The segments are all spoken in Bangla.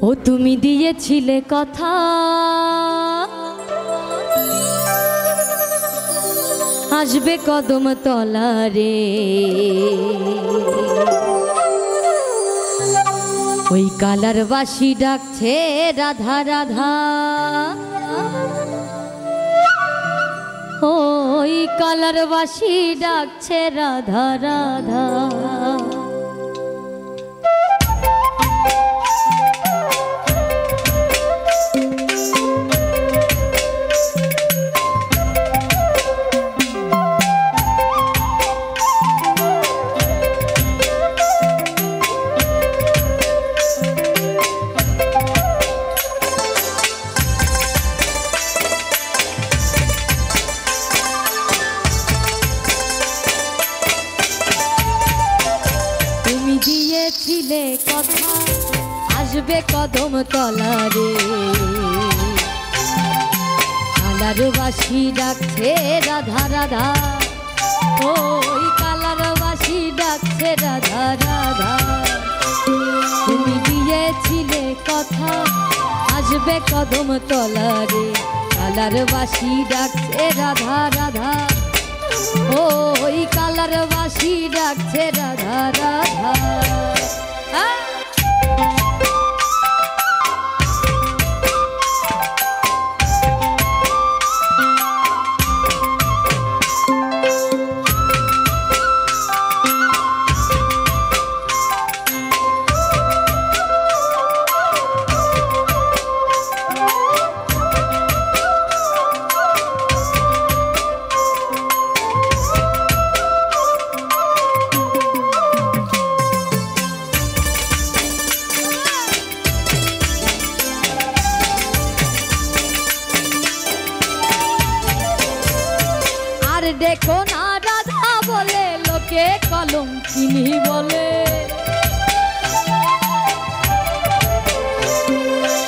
ও তুমি দিয়েছিলে কথা আসবে কদম তলারে, ওই কালার বাসি ডাকছে রাধা রাধা, ওই কালার বাসি ডাকছে রাধা রাধা। দিয়েছিলে কথা আসবে কদম তলারে, কালার বাসি ডাকছে রাধা রাধা, ওই কালার বাসি ডাকছে রাধা রাধা। তুমি দিয়েছিলে কথা আসবে কদম তলারে, কালার বাসি ডাকছে রাধা রাধা, ওই কালার বাসি ডাকছে রাধা রাধা। দেখো না রাধা বলে লোকে কলম চিনি বলে,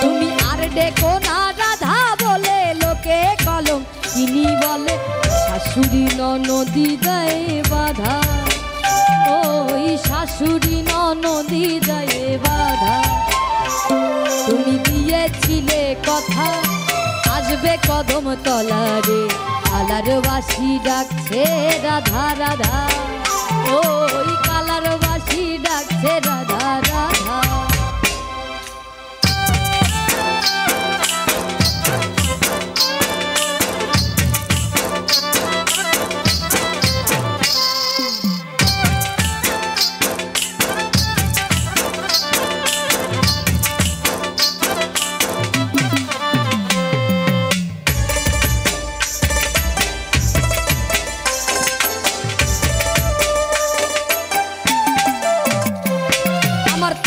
তুমি আর দেখো না রাধা বলে লোকে কলম চিনি বলে, শাশুড়ি ননদি দেয় বাধা, ওই শাশুড়ি ননদি দেয় বাধা। তুমি দিয়েছিলে কথা আসবে কদম তলারে, কালার বাসি ডাকছে রাধা রাধা, ওই কালার বাসি ডাকছে রাধা রাধা।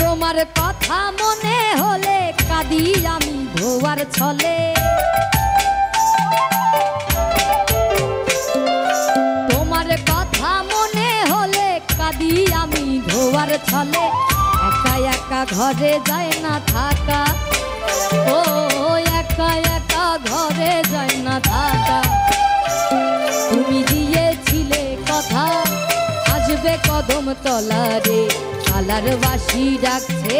তোমার কথা মনে হলে কাঁদি আমি ধোয়ার ছলে, তোমার কথা মনে হলে কাঁদি আমি ধোয়ার ছলে, একা একা ঘরে যায় না থাকা, ও একা একা ঘরে যায় না থাকা। তুমি দিয়েছিলে কথা আসবে কদম তলারে, কালার বাসি ডাকছে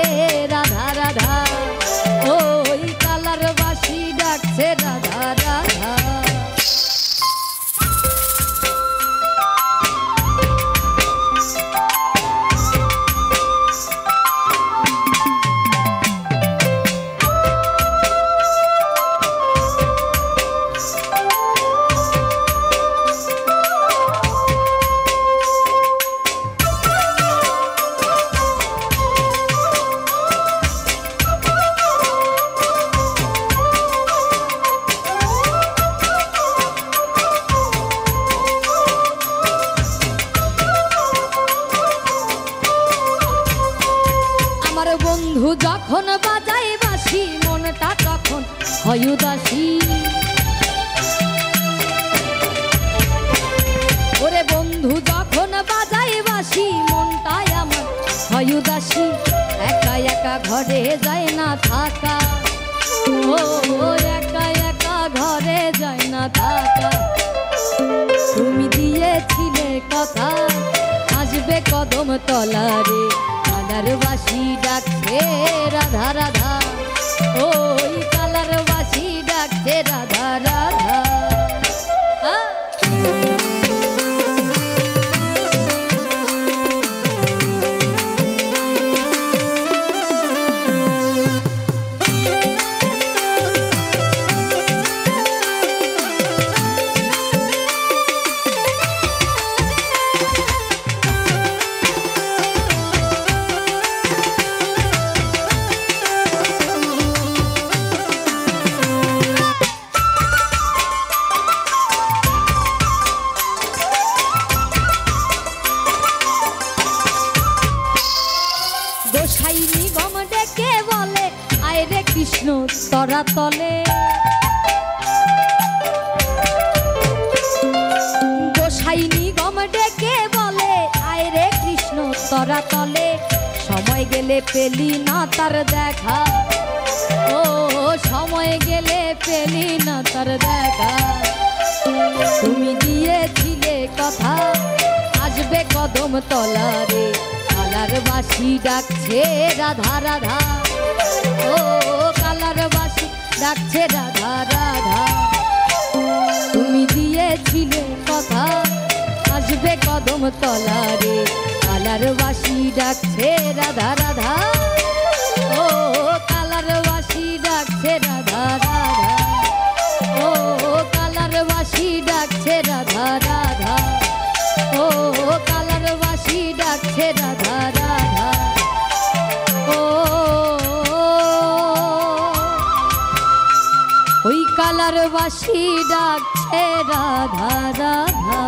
রাধা রাধা, ওই কালার বাসি ডাকছে রাধা রাধা। বন্ধু যখন বাজাই বাঁশি মনটা তখন হয় উদাসী, ওরে বন্ধু যখন বাজাই বাঁশি মনটাই আমার হয় উদাসী, একা একা ঘরে যায় না থাকা, ও একা একা ঘরে যায় না থাকা। তুমি দিয়েছিলে কথা আসবে কদম তলারে, কালার বাঁশি ডাকছে রাধা রাধা, ওই কালার বাঁশি ডাকছে রাধা রাধা। গোসাই নিগম ডেকে বলে আয় রে কৃষ্ণ তরা তলে, গোসাই নিগম ডেকে বলে আয় রে কৃষ্ণ তরা তলে, সময় গেলে পেলি না তার দেখা, ও সময় গেলে পেলি না তার দেখা। তুমি দিয়েছিলে কথা আসবে কদম তলারে, কালার বাঁশি ডাকছে রাধা রাধা, ও কালার বাঁশি ডাকছে রাধা রাধা। তুমি দিয়েছিলে কথা আসবে কদম তলারে, কালার বাঁশি ডাকছে রাধা রাধা, ও কালার বাঁশি ডাকছে রাধা রাধা, ও কালার বাঁশি ডাকছে রাধা রাধা, ও কালার বাঁশি ডাকছে রাধা রাধা। ও ওই কালার বাঁশি ডাকছে রাধা রাধা।